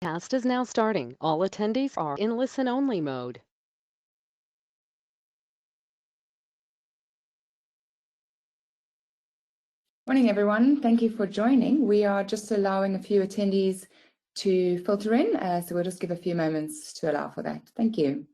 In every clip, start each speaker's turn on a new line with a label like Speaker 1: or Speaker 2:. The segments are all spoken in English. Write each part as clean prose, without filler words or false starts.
Speaker 1: Cast is now starting. All attendees are in listen-only mode.
Speaker 2: Morning, everyone. Thank you for joining. We are just allowing a few attendees to filter in, so we'll just give a few moments to allow for that. Thank you.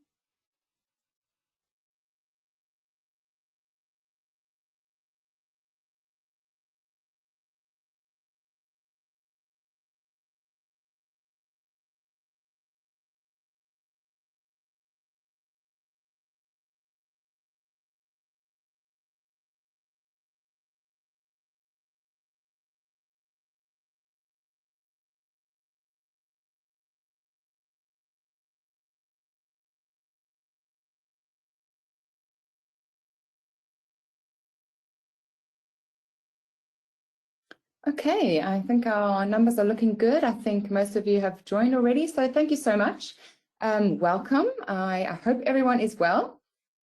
Speaker 2: Okay, I think our numbers are looking good. I think most of you have joined already, so thank you so much. Welcome. I hope everyone is well,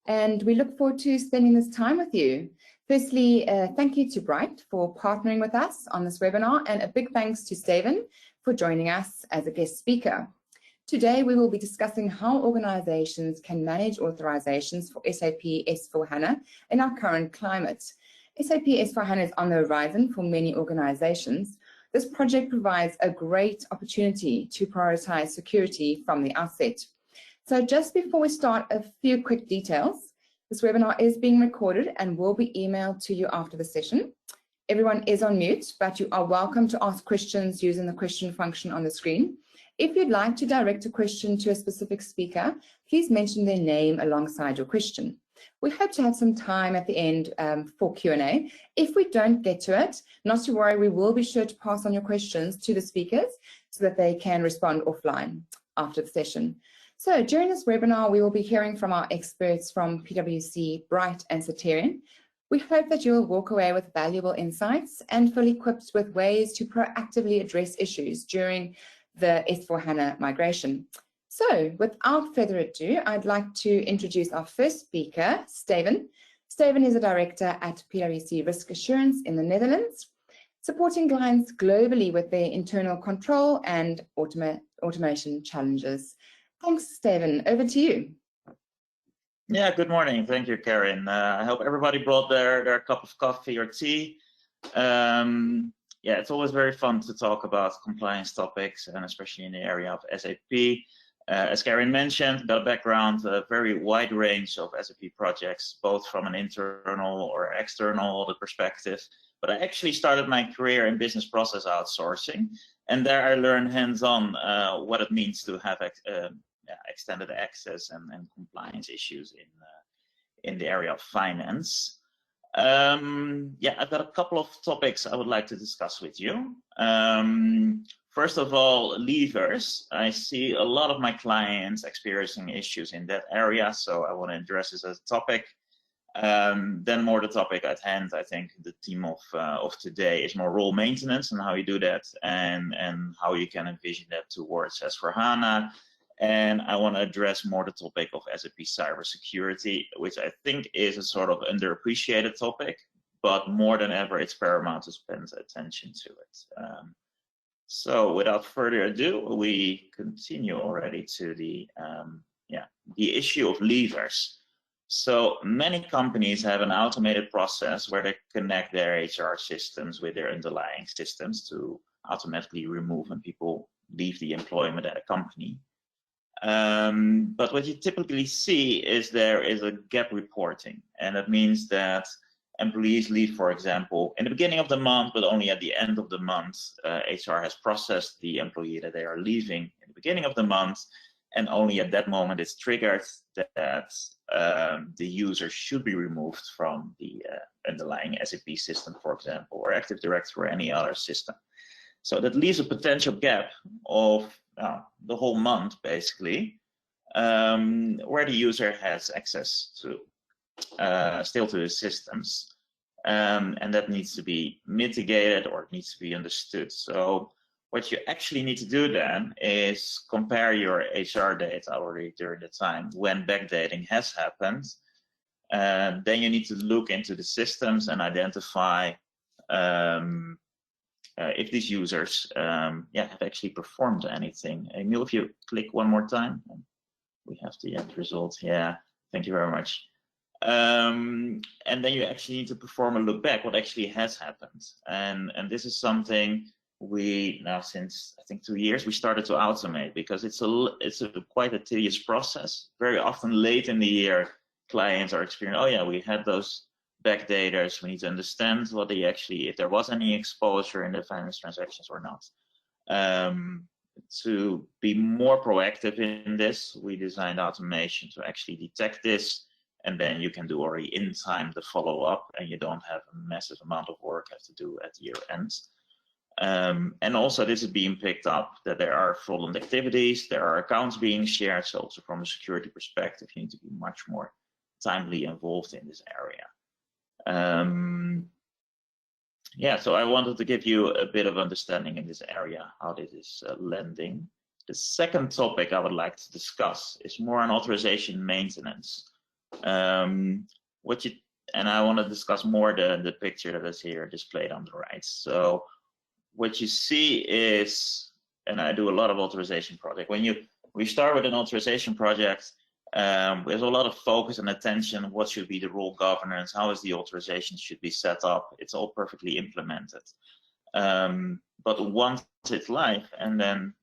Speaker 2: and we look forward to spending this time with you. Firstly, thank you to Bright for partnering with us on this webinar, and a big thanks to Steven for joining us as a guest speaker. Today, we will be discussing how organizations can manage authorizations for SAP S4HANA in our current climate. SAP S4HANA is on the horizon for many organizations. This project provides a great opportunity to prioritize security from the outset. So just before we start, a few quick details. This webinar is being recorded and will be emailed to you after the session. Everyone is on mute, but you are welcome to ask questions using the question function on the screen. If you'd like to direct a question to a specific speaker, please mention their name alongside your question. We hope to have some time at the end for Q&A. If we don't get to it, not to worry, we will be sure to pass on your questions to the speakers so that they can respond offline after the session. So during this webinar, we will be hearing from our experts from PwC, Bright and Soterion. We hope that you will walk away with valuable insights and fully equipped with ways to proactively address issues during the S4HANA migration. So without further ado, I'd like to introduce our first speaker, Steven. Steven is a director at PwC Risk Assurance in the Netherlands, supporting clients globally with their internal control and automation challenges. Thanks, Steven. Over to you.
Speaker 3: Yeah, good morning. Thank you, Karen. I hope everybody brought their cup of coffee or tea. Yeah, it's always very fun to talk about compliance topics, and especially in the area of SAP. As Karen mentioned, got a background, a very wide range of SAP projects, both from an internal or external audit perspective. But I actually started my career in business process outsourcing, and there I learned hands-on what it means to have extended access and compliance issues in the area of finance. Yeah, I've got a couple of topics I would like to discuss with you. First of all, leavers. I see a lot of my clients experiencing issues in that area, so I want to address this as a topic. Then more the topic at hand, I think the theme of today is more role maintenance and how you do that, and how you can envision that towards S4HANA. And I want to address more the topic of SAP cybersecurity, which I think is a sort of underappreciated topic, but more than ever, it's paramount to spend attention to it. So without further ado, we continue already to the issue of leavers. So many companies have an automated process where they connect their HR systems with their underlying systems to automatically remove when people leave the employment at a company. But what you typically see is there is a gap reporting, and that means that employees leave, for example, in the beginning of the month, but only at the end of the month. HR has processed the employee that they are leaving in the beginning of the month, and only at that moment it's triggered that the user should be removed from the underlying SAP system, for example, or Active Directory or any other system. So that leaves a potential gap of the whole month, basically, where the user has access to still to the systems, and that needs to be mitigated, or it needs to be understood. So what you actually need to do then is compare your HR data already during the time when backdating has happened. Then you need to look into the systems and identify if these users have actually performed anything. Emil, if you click one more time, we have the end result. Yeah, thank you very much. And then you actually need to perform a look back, what actually has happened. And this is something we now, since I think 2 years, we started to automate, because it's quite a tedious process. Very often late in the year, clients are experiencing, oh yeah, we had those backdaters. We need to understand what they actually, if there was any exposure in the finance transactions or not. To be more proactive in this, we designed automation to actually detect this, and then you can do already in time the follow-up, and you don't have a massive amount of work have to do at year end. And also this is being picked up that there are fraudulent activities, there are accounts being shared, so also from a security perspective, you need to be much more timely involved in this area. So I wanted to give you a bit of understanding in this area, how this is landing. The second topic I would like to discuss is more on authorization maintenance. And I want to discuss more the picture that is here displayed on the right. So what you see is, and I do a lot of authorization projects. When we start with an authorization project, there's a lot of focus and attention. What should be the role governance? How is the authorization should be set up? It's all perfectly implemented. But once it's live, and then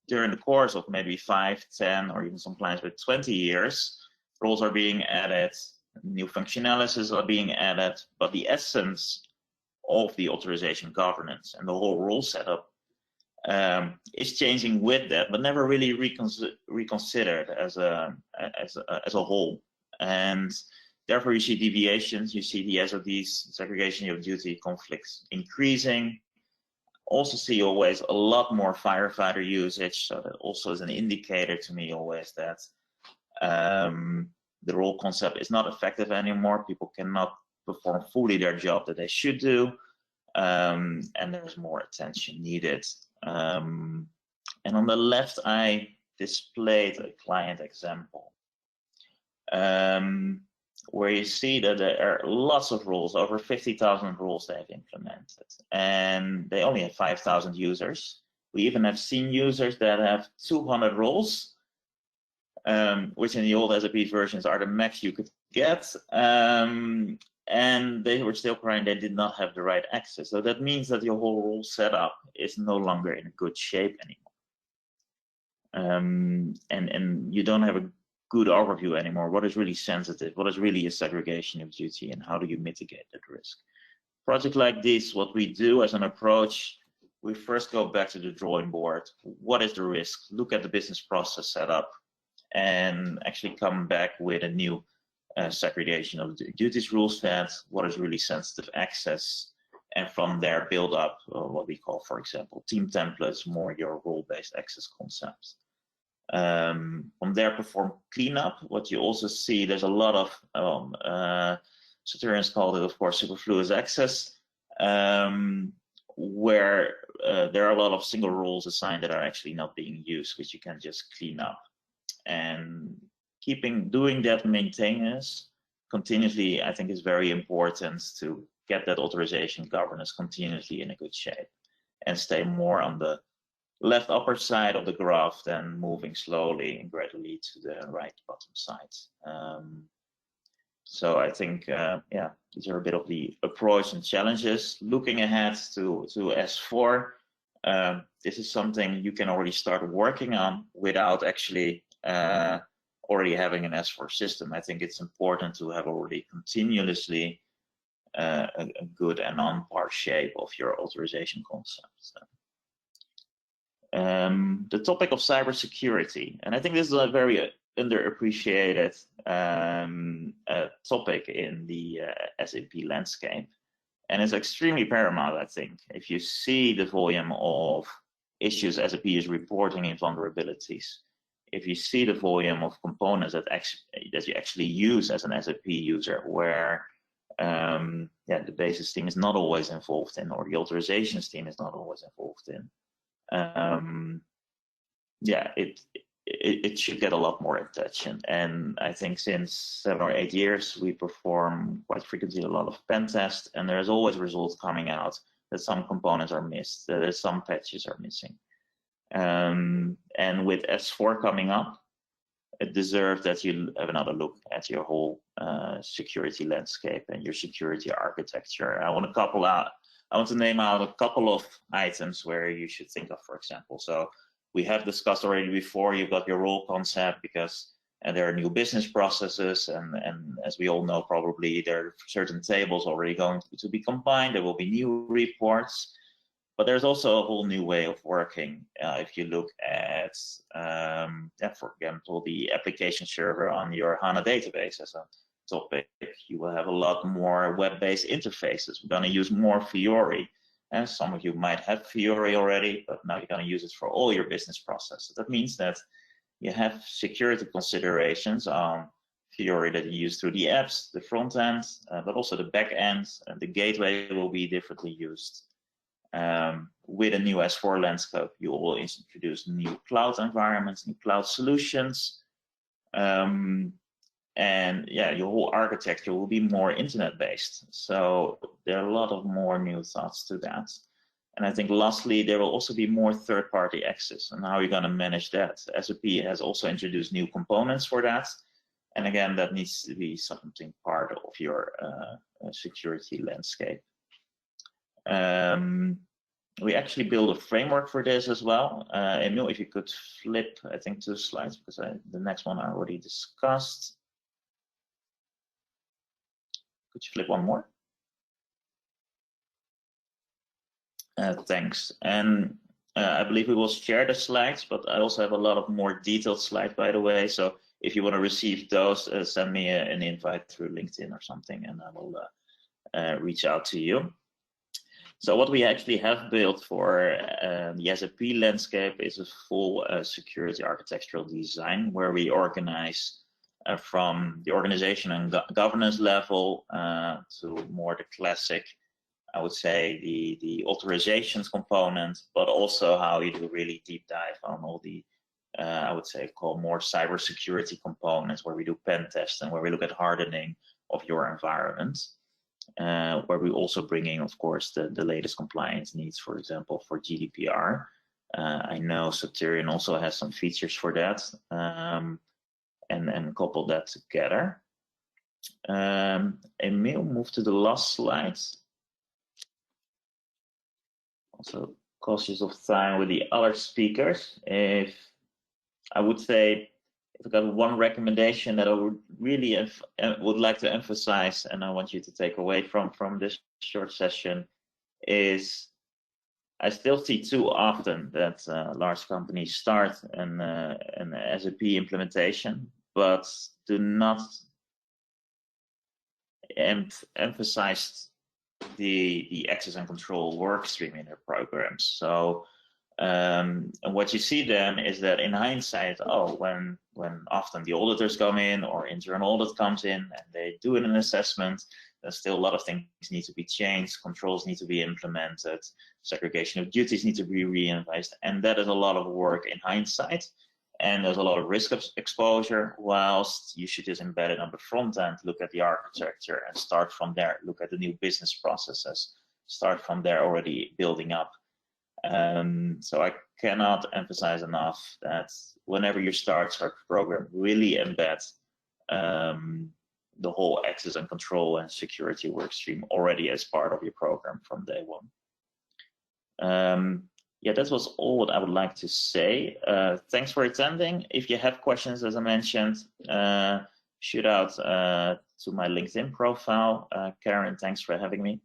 Speaker 3: during the course of maybe 5, 10, or even some clients with 20 years, roles are being added, new functionalities are being added, but the essence of the authorization governance and the whole role setup is changing with that, but never really reconsidered as a whole. And therefore you see deviations, you see the SODs, segregation of duty conflicts increasing. Also see always a lot more firefighter usage, so that also is an indicator to me always that the role concept is not effective anymore. People cannot perform fully their job that they should do, and there's more attention needed. And on the left, I displayed a client example where you see that there are lots of rules, over 50,000 rules they have implemented, and they only have 5,000 users. We even have seen users that have 200 rules, which in the old SAP versions are the max you could get. And they were still crying they did not have the right access. So that means that your whole rule setup is no longer in a good shape anymore. And you don't have a good overview anymore. What is really sensitive? What is really a segregation of duty? And how do you mitigate that risk? Project like this, what we do as an approach, we first go back to the drawing board. What is the risk? Look at the business process setup and actually come back with a new segregation of the duties rule set, what is really sensitive access, and from there build up what we call, for example, team templates, more your role-based access concepts. From there, perform cleanup. What you also see, there's a lot of Soterions called it, of course, superfluous access, where there are a lot of single rules assigned that are actually not being used, which you can just clean up. And doing that maintenance continuously, I think, is very important to get that authorization governance continuously in a good shape and stay more on the left upper side of the graph than moving slowly and gradually to the right bottom side. So I think, these are a bit of the approach and challenges. Looking ahead to S4, this is something you can already start working on without actually already having an S4 system. I think it's important to have already continuously a good and on-par shape of your authorization concepts. The topic of cybersecurity, and I think this is a very underappreciated topic in the SAP landscape, and it's extremely paramount, I think. If you see the volume of issues SAP is reporting in vulnerabilities, if you see the volume of components that you actually use as an SAP user, where the basis team is not always involved in, or the authorizations team is not always involved in, it should get a lot more attention. And I think since 7 or 8 years, we perform quite frequently a lot of pen tests, and there's always results coming out that some components are missed, that some patches are missing. And with S4 coming up, it deserves that you have another look at your whole security landscape and your security architecture. I want to name out a couple of items where you should think of, for example. So we have discussed already before, you've got your role concept because there are new business processes, and as we all know, probably there are certain tables already going to be combined. There will be new reports, but there's also a whole new way of working. If you look at, for example, the application server on your HANA database as a topic, you will have a lot more web-based interfaces. We're going to use more Fiori. And some of you might have Fiori already, but now you're going to use it for all your business processes. That means that you have security considerations on Fiori that you use through the apps, the front end, but also the back end, and the gateway will be differently used. With a new S4 landscape, you will introduce new cloud environments, new cloud solutions. And yeah, your whole architecture will be more internet-based. So there are a lot of more new thoughts to that. And I think lastly, there will also be more third-party access, and how you're going to manage that. SAP has also introduced new components for that. And again, that needs to be something part of your security landscape. We actually build a framework for this as well. Emil, if you could flip, I think, 2 slides, because the next one I already discussed. Could you flip one more? Thanks. And I believe we will share the slides, but I also have a lot of more detailed slides, by the way. So if you want to receive those, send me an invite through LinkedIn or something, and I will reach out to you. So what we actually have built for the SAP landscape is a full security architectural design, where we organize from the organization and governance level to more the classic, I would say, the authorizations component, but also how you do really deep dive on all the, I would say, more cybersecurity components, where we do pen tests and where we look at hardening of your environment. Where we also bring in, of course, the latest compliance needs, for example, for GDPR. I know Soterion also has some features for that, and couple that together. Emil, move to the last slide. Also cautious of time with the other speakers. If I would say, if I got one recommendation that I would really would like to emphasize, and I want you to take away from this short session, is I still see too often that large companies start an SAP implementation, but do not emphasize the access and control work stream in their programs. So and what you see then is that in hindsight, when often the auditors come in or internal audit comes in and they do an assessment, there's still a lot of things need to be changed, controls need to be implemented, segregation of duties need to be reinvested, and that is a lot of work in hindsight. And there's a lot of risk of exposure, whilst you should just embed it on the front end, look at the architecture and start from there, look at the new business processes, start from there already building up. So I cannot emphasize enough that whenever you start a program, really embed the whole access and control and security work stream already as part of your program from day one. Yeah, that was all what I would like to say. Thanks for attending. If you have questions, as I mentioned, shoot out to my LinkedIn profile. Karen, thanks for having me.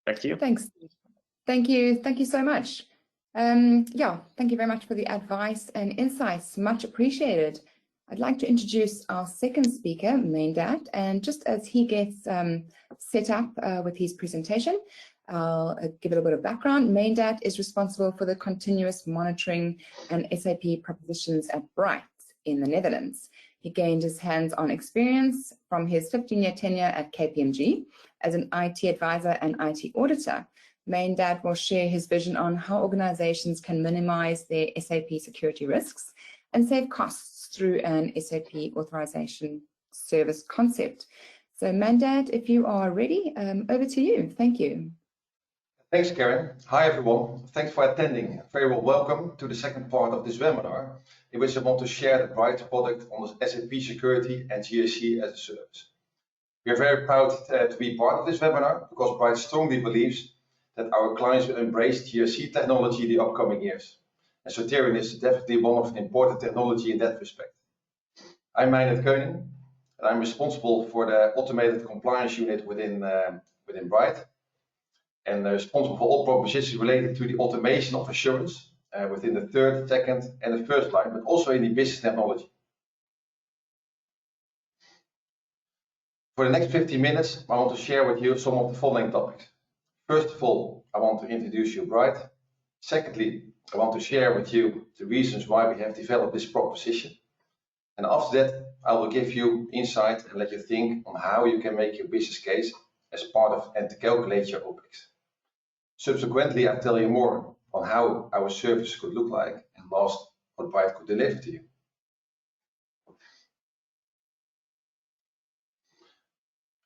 Speaker 3: Back to you.
Speaker 2: Thanks. Thank you. Thank you so much. Yeah, thank you very much for the advice and insights. Much appreciated. I'd like to introduce our second speaker, Meindert, and just as he gets set up with his presentation, I'll give a little bit of background. Meindert is responsible for the continuous monitoring and SAP propositions at Bright in the Netherlands. He gained his hands-on experience from his 15-year tenure at KPMG as an IT advisor and IT auditor. Meindert will share his vision on how organizations can minimize their SAP security risks and save costs through an SAP authorization service concept. So Meindert, if you are ready, over to you. Thank you.
Speaker 4: Thanks, Karen. Hi, everyone. Thanks for attending. Very well welcome to the second part of this webinar, in which I want to share the Bright product on the SAP Security and GRC as a Service. We are very proud to be part of this webinar because Bright strongly believes that our clients will embrace GRC technology in the upcoming years. And Soterion is definitely one of the important technology in that respect. I'm Meindert Keuning, and I'm responsible for the automated compliance unit within Bright, and responsible for all propositions related to the automation of assurance within the third, second, and the first line, but also in the business technology. For the next 15 minutes, I want to share with you some of the following topics. First of all, I want to introduce you Bright. Secondly, I want to share with you the reasons why we have developed this proposition. And after that, I will give you insight and let you think on how you can make your business case as part of and to calculate your OpEx. Subsequently, I'll tell you more on how our service could look like, and last, what Bright could deliver to you.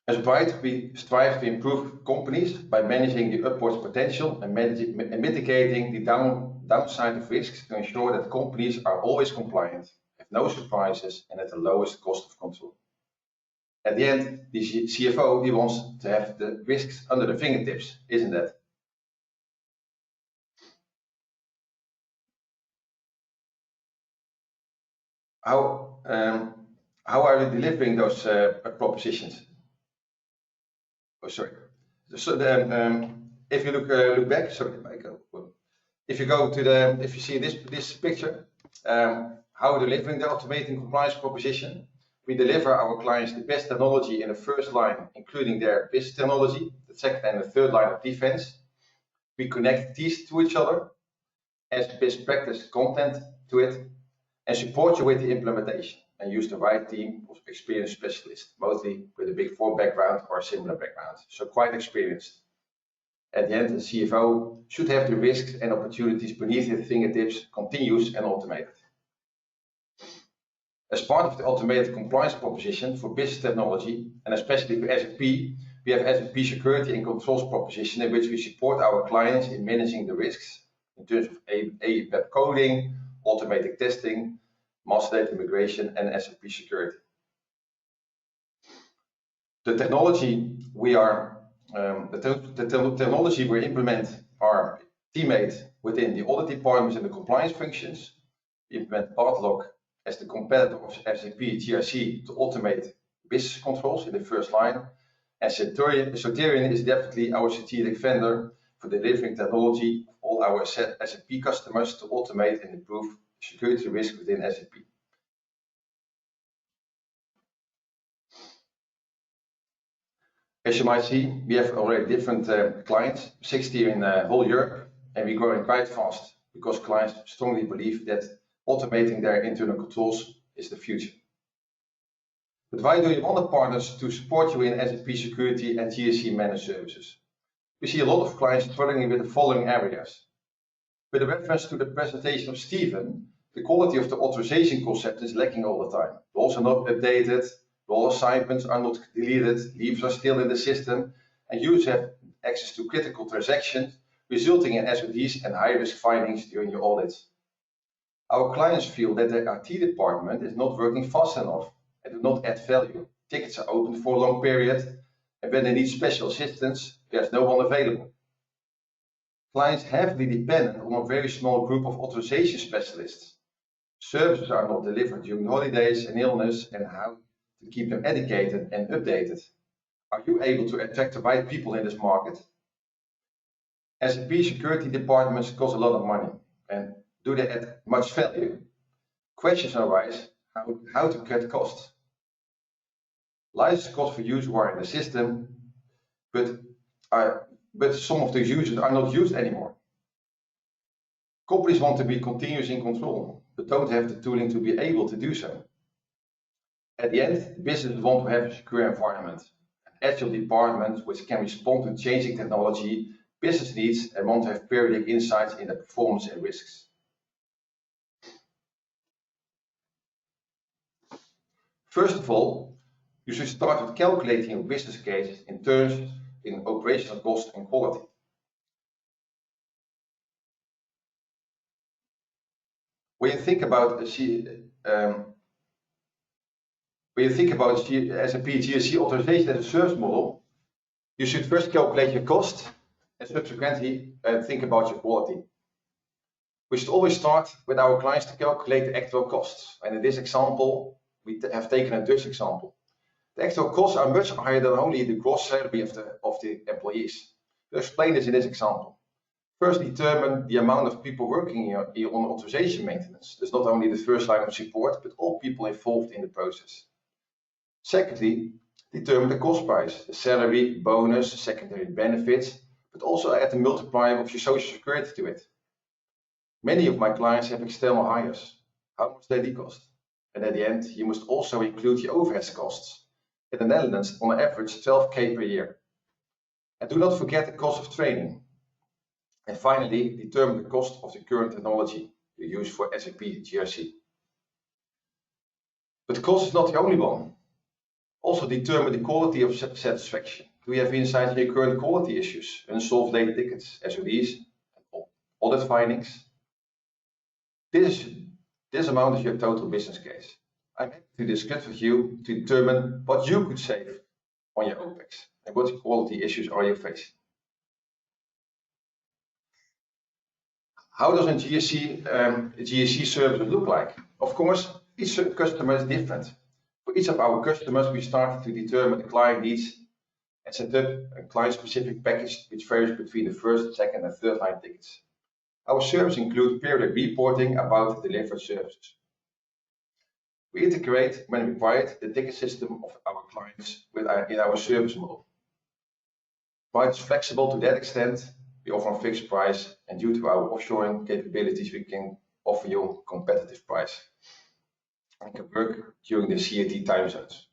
Speaker 4: As Bright, we strive to improve companies by managing the upwards potential and mitigating the downside of risks to ensure that companies are always compliant, have no surprises, and at the lowest cost of control. At the end, the CFO, he wants to have the risks under the fingertips, isn't it? How are we delivering those propositions? Oh, sorry. So then, if you look back, sorry, Michael. If you see this picture, how we're delivering the automating compliance proposition, we deliver our clients the best technology in the first line, including their business technology, the second and the third line of defense. We connect these to each other, add best practice content to it, and support you with the implementation, and use the right team of experienced specialists, mostly with a Big Four background or a similar background, so quite experienced. At the end, the CFO should have the risks and opportunities beneath his fingertips, continuous and automated. As part of the automated compliance proposition for business technology, and especially for SAP, we have SAP Security and Controls proposition, in which we support our clients in managing the risks in terms of web coding, automated testing, master data migration, and SAP Security. The technology we implement are teammates within the audit departments and the compliance functions. We implement Authorization as the competitor of SAP GRC to automate business controls in the first line. And Soterion is definitely our strategic vendor for delivering technology of all our SAP customers to automate and improve security risk within SAP. As you might see, we have already different clients, 60 in whole Europe, and we're growing quite fast because clients strongly believe that automating their internal controls is the future. But why do you want the partners to support you in SAP Security and GRC managed services? We see a lot of clients struggling with the following areas. With a reference to the presentation of Stephen, the quality of the authorization concept is lacking all the time. Roles are not updated, role assignments are not deleted, leaves are still in the system, and users have access to critical transactions, resulting in SODs and high-risk findings during your audits. Our clients feel that their IT department is not working fast enough and do not add value. Tickets are open for a long period, and when they need special assistance, there's no one available. Clients heavily depend on a very small group of authorization specialists. Services are not delivered during holidays and illness, and how to keep them educated and updated. Are you able to attract the right people in this market? SAP security departments cost a lot of money, and do they add much value? Questions arise how to cut costs. License costs for users who are in the system, but some of these users are not used anymore. Companies want to be continuous in control, but don't have the tooling to be able to do so. At the end, businesses want to have a secure environment, an agile department which can respond to changing technology, business needs, and want to have periodic insights in the performance and risks. First of all, You should start with calculating your business case in terms in operational cost and quality. When you think about SAP GRC Authorization as a service model, you should first calculate your cost and subsequently think about your quality. We should always start with our clients to calculate the actual costs. And in this example, we have taken a Dutch example. The actual costs are much higher than only the gross salary of the employees. To explain this in this example, first determine the amount of people working here on authorization maintenance. There's not only the first line of support, but all people involved in the process. Secondly, determine the cost price, the salary, bonus, secondary benefits, but also add a multiplier of your social security to it. Many of my clients have external hires. How much do they cost? And at the end, you must also include your overhead costs. In the Netherlands, on average, 12K per year. And do not forget the cost of training. And finally, determine the cost of the current technology you use for SAP GRC. But the cost is not the only one. Also determine the quality of satisfaction. Do you have insight into your current quality issues, unsolved late tickets, SODs, audit findings? This amount is your total business case. I'm happy to discuss with you to determine what you could save on your OPEX and what quality issues are you facing. How does a GRC service look like? Of course, each customer is different. For each of our customers, we started to determine the client needs and set up a client-specific package which varies between the first, second, and third line tickets. Our services include periodic reporting about delivered services. We integrate, when required, the ticket system of our clients in our service model. While it's flexible to that extent, we offer a fixed price, and due to our offshoring capabilities, we can offer you a competitive price and can work during the CET time zones.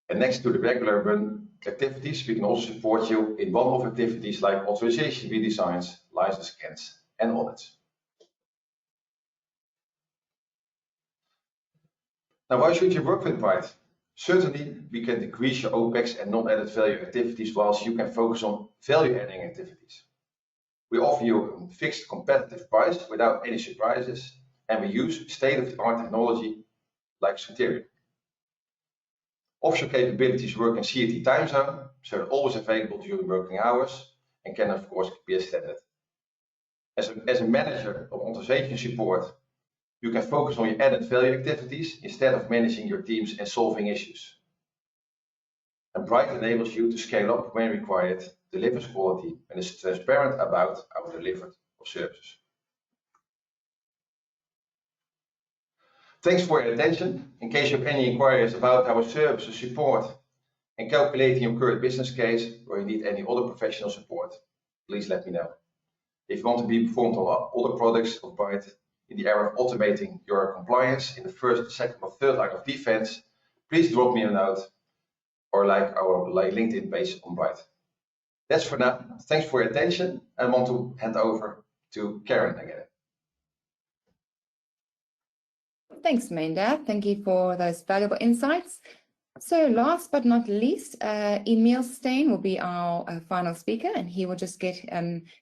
Speaker 4: And next to the regular run activities, we can also support you in one-off activities like authorization redesigns, license scans, and audits. Now, why should you work with Bright? Certainly, we can decrease your OPEX and non-added value activities, whilst you can focus on value-adding activities. We offer you a fixed competitive price without any surprises, and we use state-of-the-art technology like Soterion. Offshore capabilities work in CET time zone, so they're always available during working hours and can, of course, be extended. As a manager of authorization support, you can focus on your added value activities instead of managing your teams and solving issues. And Bright enables you to scale up when required, delivers quality, and is transparent about our delivered services. Thanks for your attention. In case you have any inquiries about our services support and calculating your current business case, or you need any other professional support, please let me know. If you want to be informed on other products of Bright in the area of automating your compliance in the first, second, or third line of defense, please drop me a note or like our LinkedIn page on Bright. That's for now. Thanks for your attention, and I want to hand over to Karen again.
Speaker 2: Thanks, Meindert. Thank you for those valuable insights. So last but not least, Emil Steen will be our final speaker, and he will just get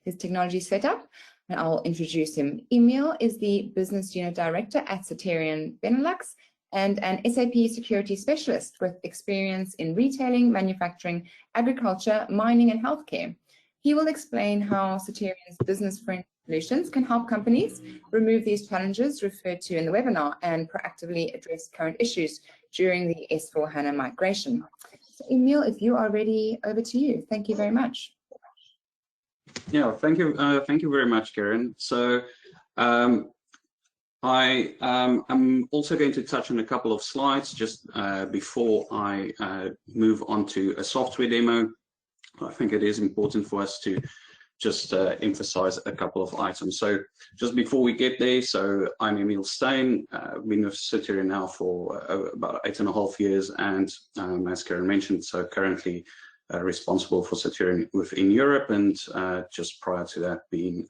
Speaker 2: his technology set up, and I'll introduce him. Emil is the Business Unit Director at Soterion Benelux and an SAP security specialist with experience in retailing, manufacturing, agriculture, mining, and healthcare. He will explain how Soterion's business-friendly solutions can help companies remove these challenges referred to in the webinar and proactively address current issues during the S4HANA migration. So Emil, if you are ready, over to you. Thank you very much.
Speaker 5: Yeah, thank you very much, Karen. So I'm also going to touch on a couple of slides just before I move on to a software demo. I think it is important for us to just emphasize a couple of items. So just before we get there, so I'm Emil Steen, been with Soterion now for about 8.5 years, and as Karen mentioned, so currently responsible for Soterion within Europe, and just prior to that being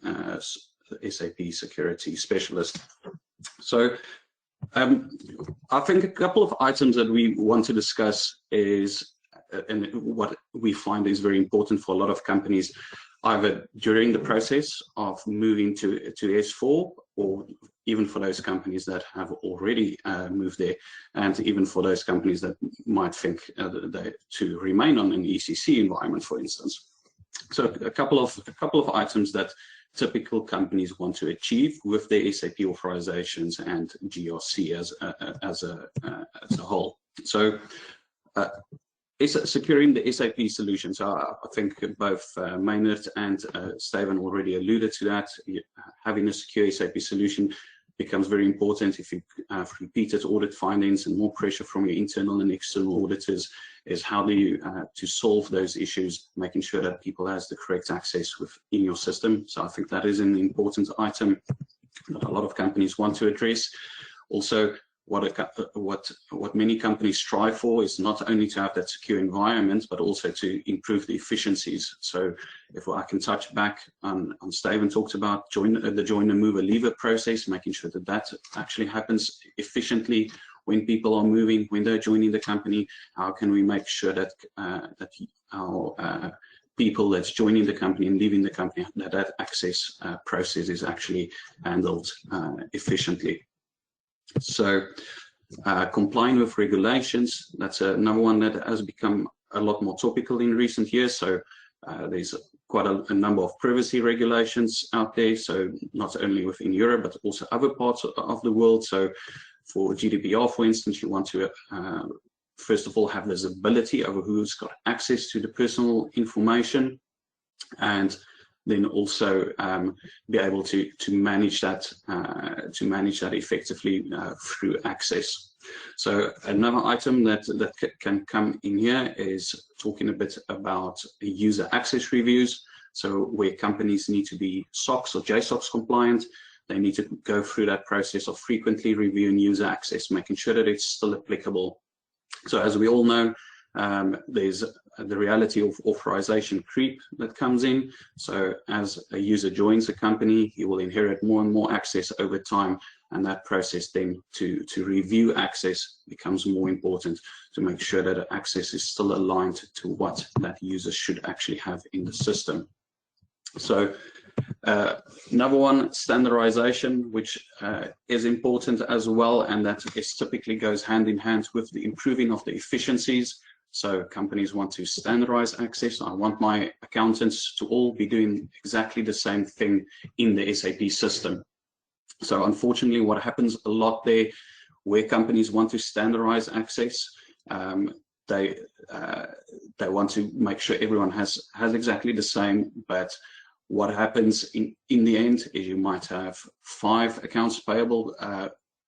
Speaker 5: SAP security specialist. So I think a couple of items that we want to discuss is, and what we find is very important for a lot of companies, either during the process of moving to S4, or even for those companies that have already moved there, and even for those companies that might think to remain on an ECC environment, for instance. So a couple of items that typical companies want to achieve with their SAP authorizations and GRC as a whole. So securing the SAP solution. So I think both Meindert and Steven already alluded to that. Having a secure SAP solution becomes very important if you have repeated audit findings and more pressure from your internal and external auditors. Is how do you to solve those issues, making sure that people has the correct access within your system. So I think that is an important item that a lot of companies want to address. Also, what many companies strive for is not only to have that secure environment, but also to improve the efficiencies. So if I can touch back on Steven talked about the join and mover leaver process, making sure that that actually happens efficiently when people are moving, when they're joining the company. How can we make sure that our people that's joining the company and leaving the company, that access process is actually handled efficiently. So complying with regulations, that's another one that has become a lot more topical in recent years. So there's quite a number of privacy regulations out there, so not only within Europe but also other parts of the world. So for GDPR, for instance, you want to first of all have visibility over who's got access to the personal information, and then also be able to manage that effectively through access. So another item that can come in here is talking a bit about user access reviews. So where companies need to be SOX or JSOX compliant, they need to go through that process of frequently reviewing user access, making sure that it's still applicable. So as we all know, there's the reality of authorization creep that comes in. So as a user joins a company, he will inherit more and more access over time, and that process then to review access becomes more important to make sure that access is still aligned to what that user should actually have in the system. So another one, standardization, which is important as well, and that is typically goes hand in hand with the improving of the efficiencies. So companies want to standardize access. I want my accountants to all be doing exactly the same thing in the SAP system. So unfortunately, what happens a lot there, where companies want to standardize access, they want to make sure everyone has exactly the same, but what happens in the end is you might have 5 accounts payable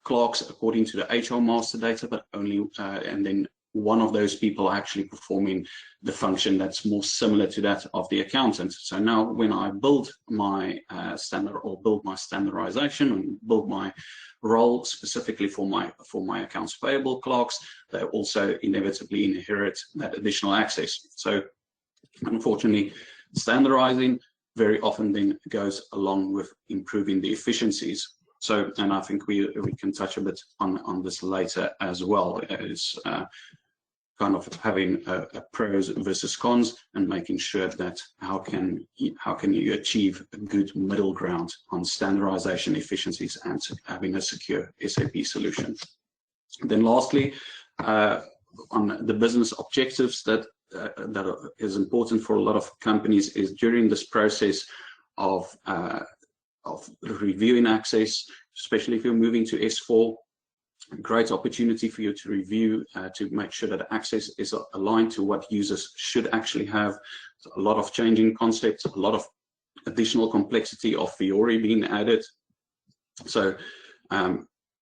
Speaker 5: clerks according to the HR master data, but only and then one of those people actually performing the function that's more similar to that of the accountant. So now when I build my standardization and build my role specifically for my accounts payable clerks, they also inevitably inherit that additional access. So unfortunately, standardizing very often then goes along with improving the efficiencies. So, and I think we can touch a bit on this later as well, as kind of having a pros versus cons and making sure that how can you achieve a good middle ground on standardization efficiencies and having a secure SAP solution. Then lastly, on the business objectives that is important for a lot of companies is during this process of reviewing access, especially if you're moving to S4, a great opportunity for you to review to make sure that access is aligned to what users should actually have. So a lot of changing concepts, a lot of additional complexity of Fiori being added. So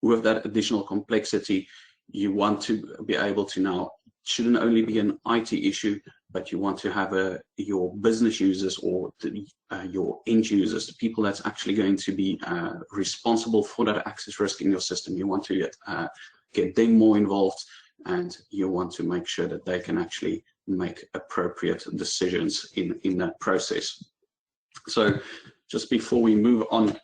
Speaker 5: with that additional complexity, you want to be able to now, shouldn't only be an IT issue, but you want to have your business users or your end users, the people that's actually going to be responsible for that access risk in your system. You want to get them more involved, and you want to make sure that they can actually make appropriate decisions in that process. So just before we move on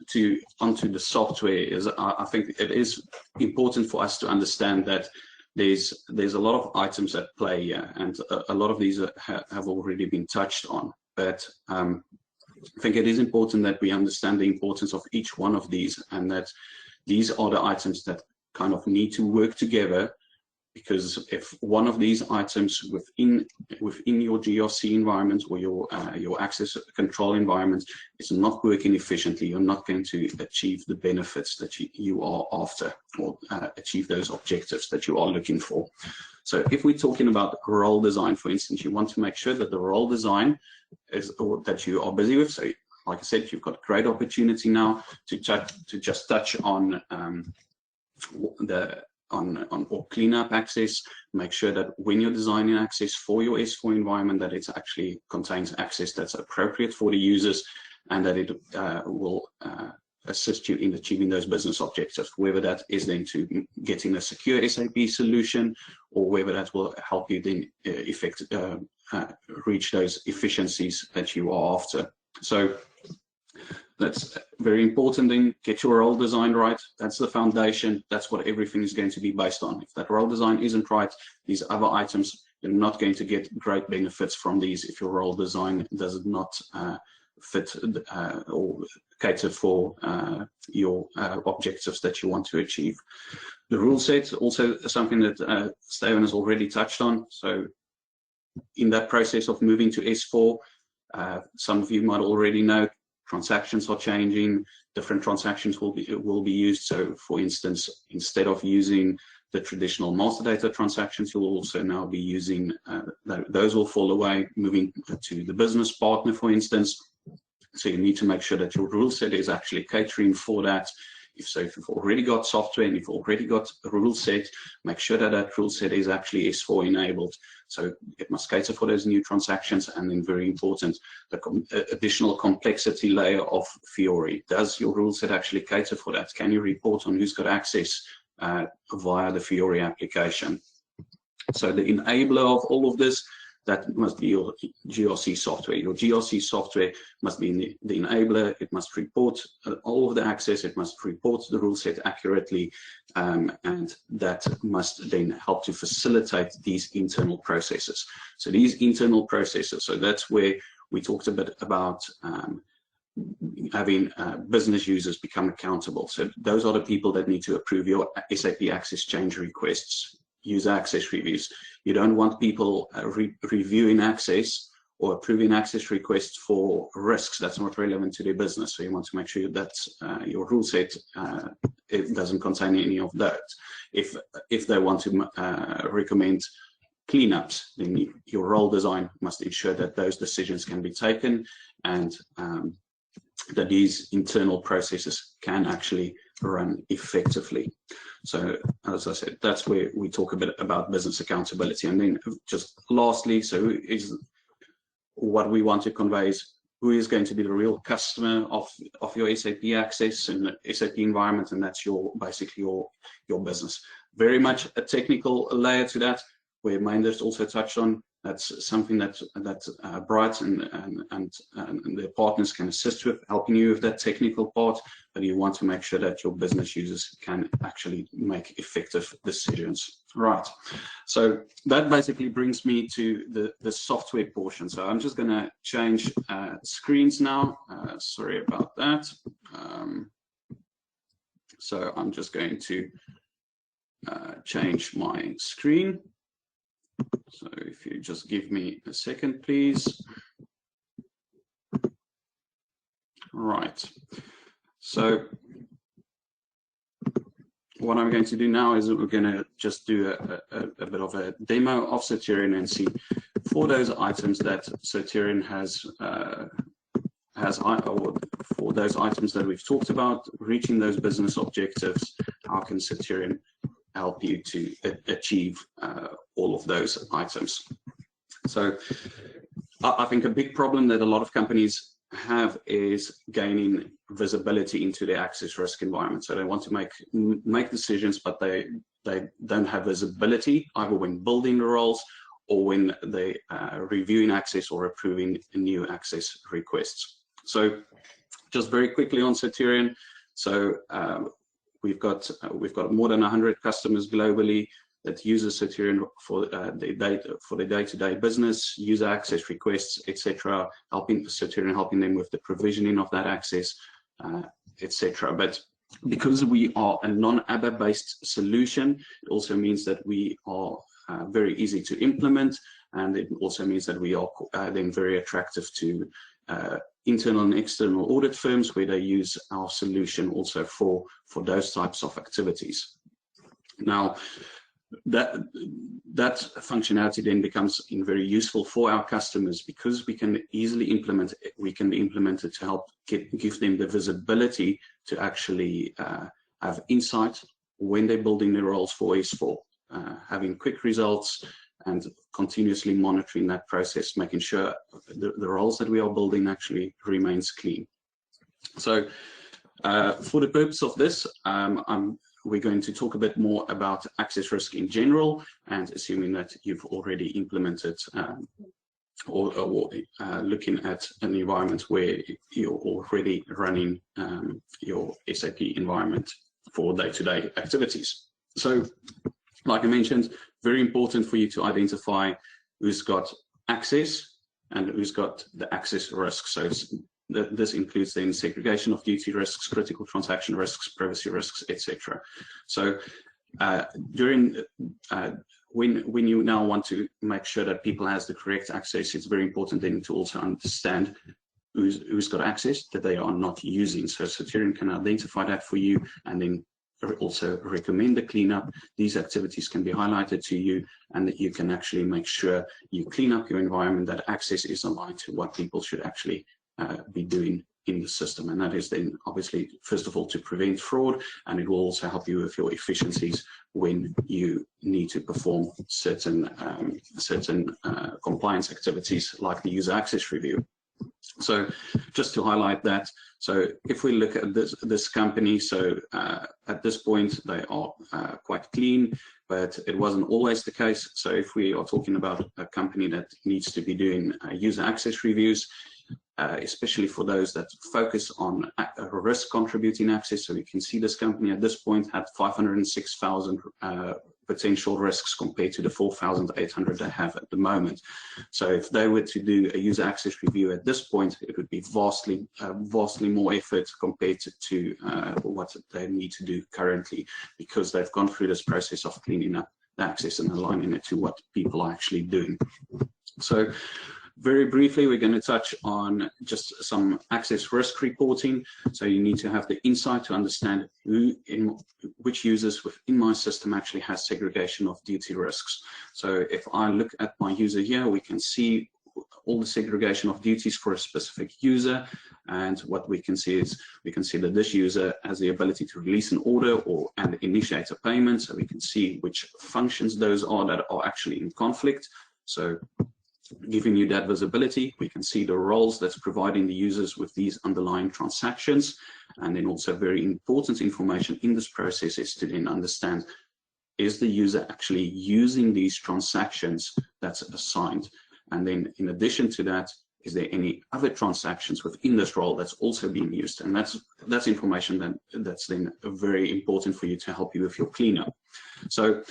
Speaker 5: onto the software, is I think it is important for us to understand that there's a lot of items at play here, and a lot of these have already been touched on. But I think it is important that we understand the importance of each one of these, and that these are the items that kind of need to work together. Because if one of these items within your GRC environment or your access control environment is not working efficiently, you're not going to achieve the benefits that you are after, or achieve those objectives that you are looking for. So if we're talking about role design, for instance, you want to make sure that the role design or that you are busy with. So like I said, you've got great opportunity now to just touch on or clean up access, make sure that when you're designing access for your S4 environment, that it actually contains access that's appropriate for the users, and that it will assist you in achieving those business objectives, whether that is then to getting a secure SAP solution, or whether that will help you then reach those efficiencies that you are after. So that's very important. Then get your role design right. That's the foundation. That's what everything is going to be based on. If that role design isn't right, these other items, you're not going to get great benefits from these if your role design does not fit or cater for your objectives that you want to achieve. The rule set, also something that Steven has already touched on. So in that process of moving to S4, some of you might already know, transactions are changing, different transactions will be used. So for instance, instead of using the traditional master data transactions, you'll also now be using, those will fall away, moving to the business partner, for instance. So you need to make sure that your rule set is actually catering for that. If you've already got software and you've already got a rule set, make sure that that rule set is actually S4 enabled. So it must cater for those new transactions. And then very important, the additional complexity layer of Fiori. Does your rule set actually cater for that? Can you report on who's got access via the Fiori application? So the enabler of all of this, that must be your GRC software. Your GRC software must be the enabler. It must report all of the access. It must report the rule set accurately. And that must then help to facilitate these internal processes. So these internal processes, so that's where we talked a bit about having business users become accountable. So those are the people that need to approve your SAP access change requests, user access reviews. You don't want people reviewing access or approving access requests for risks that's not relevant to their business. So you want to make sure that your rule set it doesn't contain any of that. If they want to recommend cleanups, then your role design must ensure that those decisions can be taken, and that these internal processes can actually run effectively. So as I said, that's where we talk a bit about business accountability. And then just lastly, so is what we want to convey is who is going to be the real customer of your SAP access and SAP environment, and that's basically your business. Very much a technical layer to that, where Meindert also touched on. That's something that Bright and their partners can assist with, helping you with that technical part, but you want to make sure that your business users can actually make effective decisions. Right, so that basically brings me to the software portion. So I'm just going to change screens now. Sorry about that. So I'm just going to change my screen. So if you just give me a second, please. Right. So what I'm going to do now is we're going to just do a bit of a demo of Soterion and see for those items that Soterion has, or for those items that we've talked about, reaching those business objectives, how can Soterion help you to achieve all of those items. So I think a big problem that a lot of companies have is gaining visibility into their access risk environment. So they want to make decisions, but they don't have visibility either when building the roles or when they reviewing access or approving new access requests. So just very quickly on Soterion. So we've got more than 100 customers globally that uses Soterion for their day-to-day business, user access requests, etc. Soterion helping them with the provisioning of that access, etc. But because we are a non-ABAP based solution, it also means that we are very easy to implement, and it also means that we are then very attractive to internal and external audit firms, where they use our solution also for those types of activities. Now, that functionality then becomes very useful for our customers, because we can easily implement it. We can implement it to help give them the visibility to actually have insight when they're building their roles for S4, having quick results and continuously monitoring that process, making sure the roles that we are building actually remains clean. So for the purpose of this, we're going to talk a bit more about access risk in general, and assuming that you've already implemented or looking at an environment where you're already running your SAP environment for day-to-day activities. So, like I mentioned, very important for you to identify who's got access and who's got the access risk. So this includes then segregation of duty risks, critical transaction risks, privacy risks, etc. So when you now want to make sure that people has the correct access, it's very important then to also understand who's got access that they are not using. So Soterion can identify that for you, and then also recommend the cleanup. These activities can be highlighted to you, and that you can actually make sure you clean up your environment, that access is aligned to what people should actually be doing in the system. And that is then obviously, first of all, to prevent fraud, and it will also help you with your efficiencies when you need to perform certain compliance activities like the user access review. So just to highlight that, so if we look at this company, so at this point they are quite clean, but it wasn't always the case. So if we are talking about a company that needs to be doing user access reviews, especially for those that focus on risk contributing access. So we can see this company at this point had 506,000 potential risks compared to the 4,800 they have at the moment. So if they were to do a user access review at this point, it would be vastly more effort compared to what they need to do currently, because they've gone through this process of cleaning up the access and aligning it to what people are actually doing. So very briefly, we're going to touch on just some access risk reporting. So you need to have the insight to understand which users within my system actually has segregation of duty risks. So if I look at my user here, we can see all the segregation of duties for a specific user. And what we can see is, we can see that this user has the ability to release an order and initiate a payment. So we can see which functions those are that are actually in conflict. So giving you that visibility, we can see the roles that's providing the users with these underlying transactions. And then also very important information in this process is to then understand, is the user actually using these transactions that's assigned? And then in addition to that, is there any other transactions within this role that's also being used? And that's information that's then very important for you to help you with your cleanup. So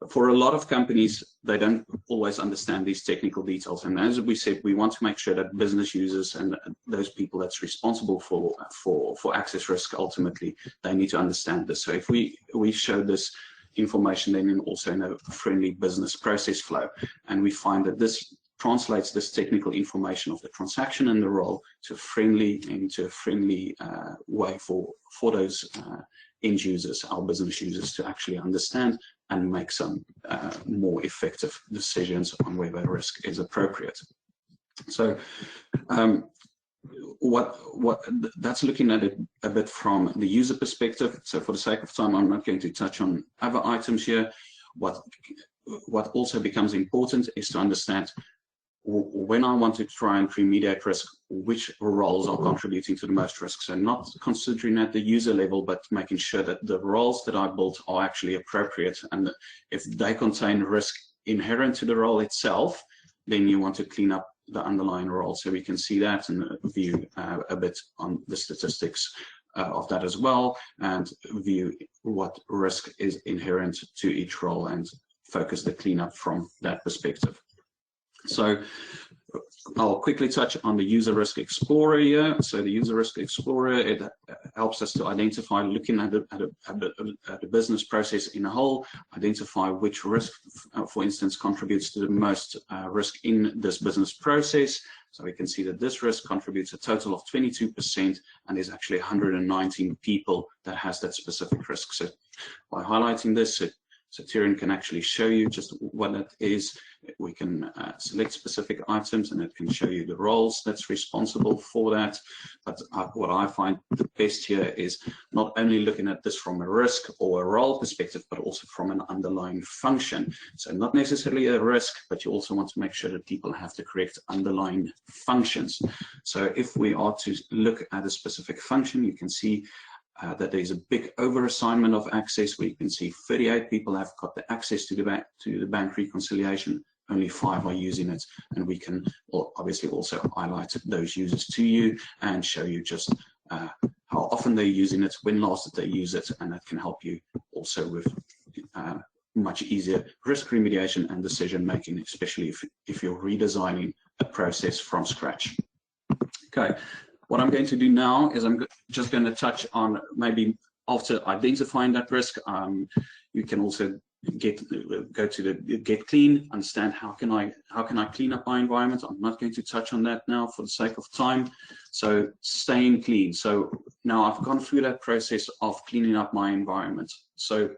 Speaker 5: for a lot of companies, they don't always understand these technical details. And as we said, we want to make sure that business users and those people that's responsible for access risk, ultimately, they need to understand this. So if we show this information then also in a friendly business process flow, and we find that this translates this technical information of the transaction and the role to a friendly way for those end users, our business users, to actually understand and make some more effective decisions on whether risk is appropriate. So what that's looking at it a bit from the user perspective. So for the sake of time, I'm not going to touch on other items here. What also becomes important is to understand, when I want to try and remediate risk, which roles are contributing to the most risk. So not considering at the user level, but making sure that the roles that I built are actually appropriate. And if they contain risk inherent to the role itself, then you want to clean up the underlying role. So we can see that and view a bit on the statistics of that as well, and view what risk is inherent to each role and focus the cleanup from that perspective. So I'll quickly touch on the User Risk Explorer here. So the User Risk Explorer, it helps us to identify, looking at the business process in a whole, identify which risk, for instance, contributes to the most risk in this business process. So we can see that this risk contributes a total of 22%, and there's actually 119 people that has that specific risk. So by highlighting this, Soterion can actually show you just what it is. We can select specific items and it can show you the roles that's responsible for that. But what I find the best here is not only looking at this from a risk or a role perspective, but also from an underlying function. So not necessarily a risk, but you also want to make sure that people have the correct underlying functions. So if we are to look at a specific function, you can see that there's a big over-assignment of access, where you can see 38 people have got the access to the bank reconciliation, only 5 are using it, and we can obviously also highlight those users to you and show you just how often they're using it, when last did they use it, and that can help you also with much easier risk remediation and decision making, especially if you're redesigning a process from scratch. Okay. What I'm going to do now is I'm just going to touch on, maybe after identifying that risk, you can also go to the get clean, understand how can I clean up my environment. I'm not going to touch on that now for the sake of time. So staying clean. So now I've gone through that process of cleaning up my environment. So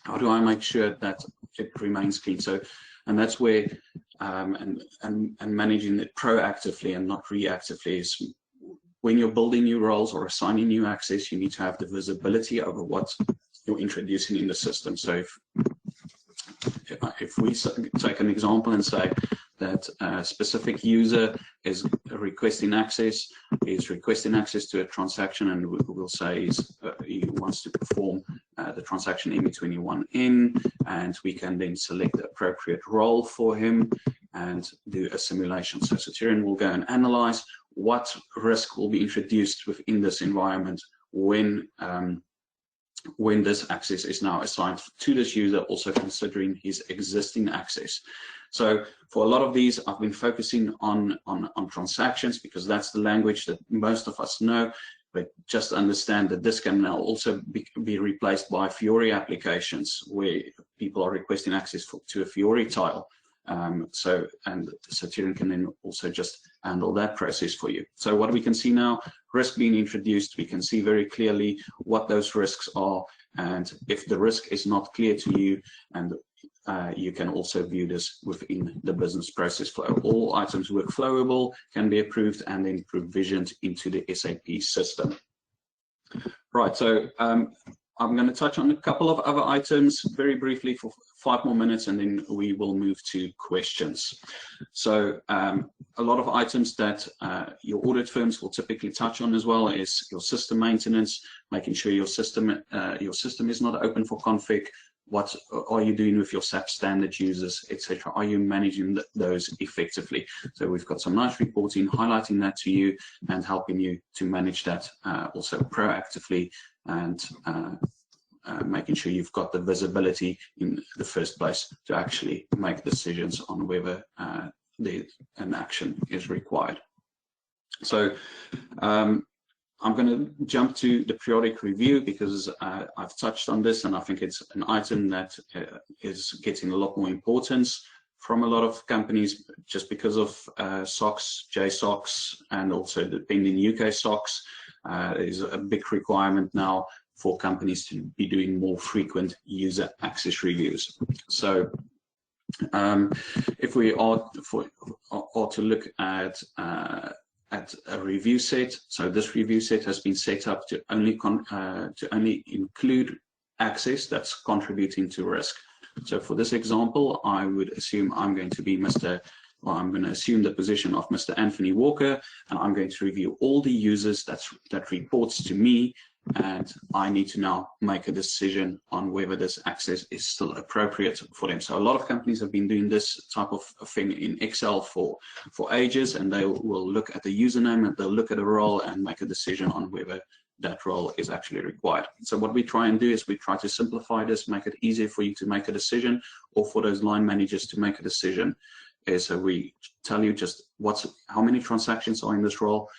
Speaker 5: how do I make sure that it remains clean? So, and that's where and managing it proactively and not reactively is. When you're building new roles or assigning new access, you need to have the visibility over what you're introducing in the system. So if we take an example and say that a specific user is requesting access to a transaction, and we'll say he wants to perform the transaction ME21N, and we can then select the appropriate role for him and do a simulation. So Soterion will go and analyze what risk will be introduced within this environment when this access is now assigned to this user, also considering his existing access. So for a lot of these, I've been focusing on transactions because that's the language that most of us know, but just understand that this can now also be replaced by Fiori applications where people are requesting access to a Fiori tile. And Soterion can then also just handle that process for you. So what we can see now, risk being introduced, we can see very clearly what those risks are, and if the risk is not clear to you, and you can also view this within the business process flow. All items workflowable can be approved and then provisioned into the SAP system. Right, so I'm going to touch on a couple of other items very briefly for 5 more minutes, and then we will move to questions. So a lot of items that your audit firms will typically touch on as well is your system maintenance, making sure your system is not open for config. What are you doing with your SAP standard users, etc.? Are you managing those effectively? So we've got some nice reporting highlighting that to you and helping you to manage that also proactively, and making sure you've got the visibility in the first place to actually make decisions on whether an action is required. So I'm going to jump to the periodic review because I've touched on this, and I think it's an item that is getting a lot more importance from a lot of companies just because of SOX, JSOX, and also the pending UK SOX. Is a big requirement now for companies to be doing more frequent user access reviews. So if we are to look at a review set, so this review set has been set up to only include access that's contributing to risk. So for this example, I would assume I'm going to be I'm going to assume the position of Mr. Anthony Walker, and I'm going to review all the users that reports to me and I need to now make a decision on whether this access is still appropriate for them. So a lot of companies have been doing this type of thing in Excel for ages, and they will look at the username and they'll look at a role and make a decision on whether that role is actually required. So what we try and do is we try to simplify this, make it easier for you to make a decision, or for those line managers to make a decision. So we tell you just how many transactions are in this role,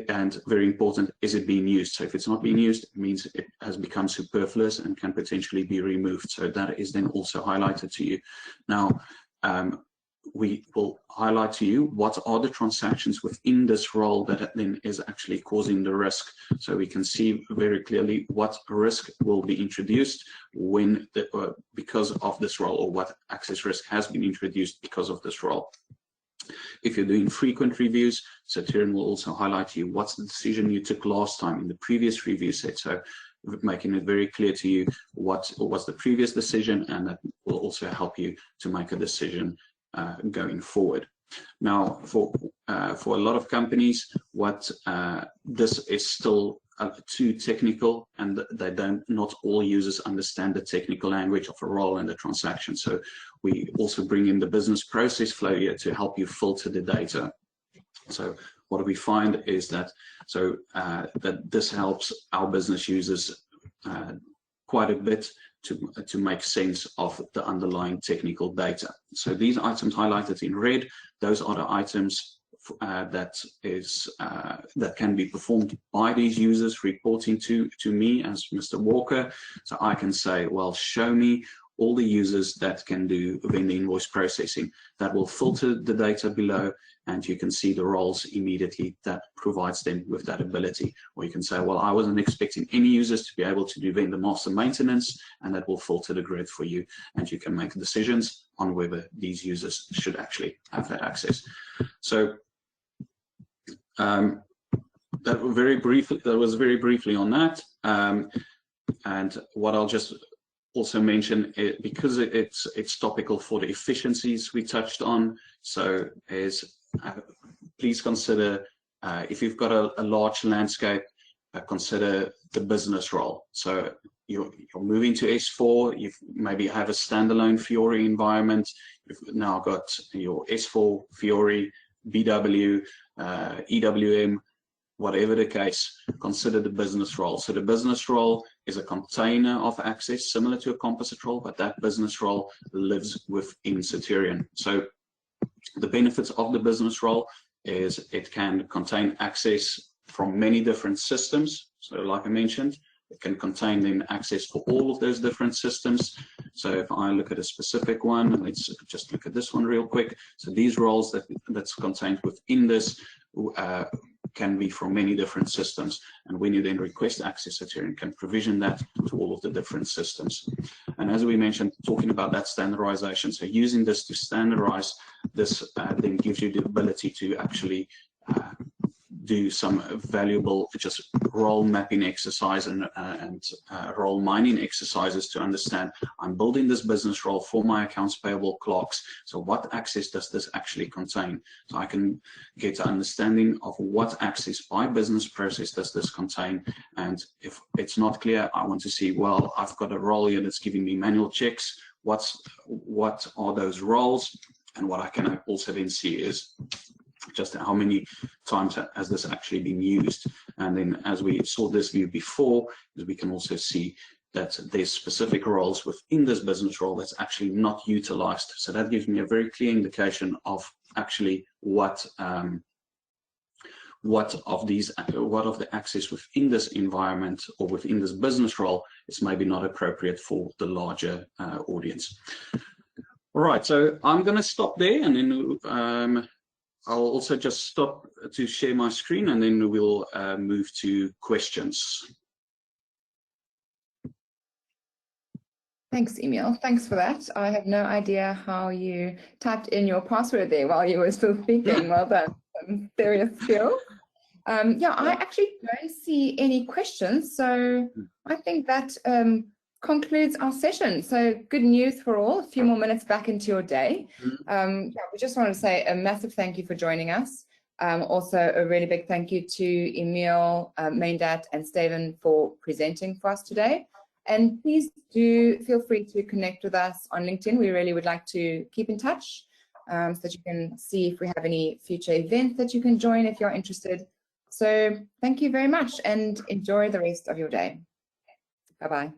Speaker 5: and very important, is it being used? So if it's not being used, it means it has become superfluous and can potentially be removed. So that is then also highlighted to you. Now, we will highlight to you what are the transactions within this role that then is actually causing the risk. So we can see very clearly what risk will be introduced when because of this role, or what access risk has been introduced because of this role. If you're doing frequent reviews, Soterion will also highlight to you what's the decision you took last time in the previous review set. So making it very clear to you what was the previous decision, and that will also help you to make a decision going forward. Now, for a lot of companies, this is still too technical, and not all users understand the technical language of a role and the transaction. So we also bring in the business process flow here to help you filter the data. So what we find is that that this helps our business users quite a bit to make sense of the underlying technical data. So these items highlighted in red, those are the items that can be performed by these users reporting to me as Mr. Walker. So I can say, well, show me all the users that can do vendor invoice processing. That will filter the data below, and you can see the roles immediately that provides them with that ability. Or you can say, well, I wasn't expecting any users to be able to do vendor master maintenance, and that will filter the grid for you, and you can make decisions on whether these users should actually have that access. So that was very briefly on that. And what I'll just also mention, because it's topical for the efficiencies we touched on, so please consider, if you've got a large landscape, consider the business role. So you're moving to S4, you maybe have a standalone Fiori environment, you've now got your S4, Fiori, BW, EWM, whatever the case, consider the business role. So the business role is a container of access similar to a composite role, but that business role lives within Soterion. So the benefits of the business role is it can contain access from many different systems. So like I mentioned, it can contain then access for all of those different systems. So if I look at a specific one, let's just look at this one real quick. So these roles that's contained within this can be from many different systems, and when you then request access, Soterion can provision that to all of the different systems. And as we mentioned, talking about that standardization, so using this to standardize this then gives you the ability to actually do some valuable just role mapping exercise and role mining exercises to understand, I'm building this business role for my accounts payable clerks. So what access does this actually contain? So I can get an understanding of what access by business process does this contain. And if it's not clear, I want to see, well, I've got a role here that's giving me manual checks. What are those roles? And what I can also then see is just how many times has this actually been used. And then as we saw this view before, we can also see that there's specific roles within this business role that's actually not utilized. So that gives me a very clear indication of actually what of the access within this environment or within this business role is maybe not appropriate for the larger audience. All right, so I'm going to stop there, and then I'll also just stop to share my screen, and then we'll move to questions.
Speaker 2: Thanks, Emil. Thanks for that. I have no idea how you typed in your password there while you were still speaking. Well done. Serious skill. Yeah, I actually don't see any questions, so I think that concludes our session. So good news for all, a few more minutes back into your day. Yeah, we just wanted to say a massive thank you for joining us. Also, a really big thank you to Emil, Meindert, and Steven for presenting for us today. And please do feel free to connect with us on LinkedIn. We really would like to keep in touch so that you can see if we have any future events that you can join if you're interested. So thank you very much and enjoy the rest of your day. Bye-bye.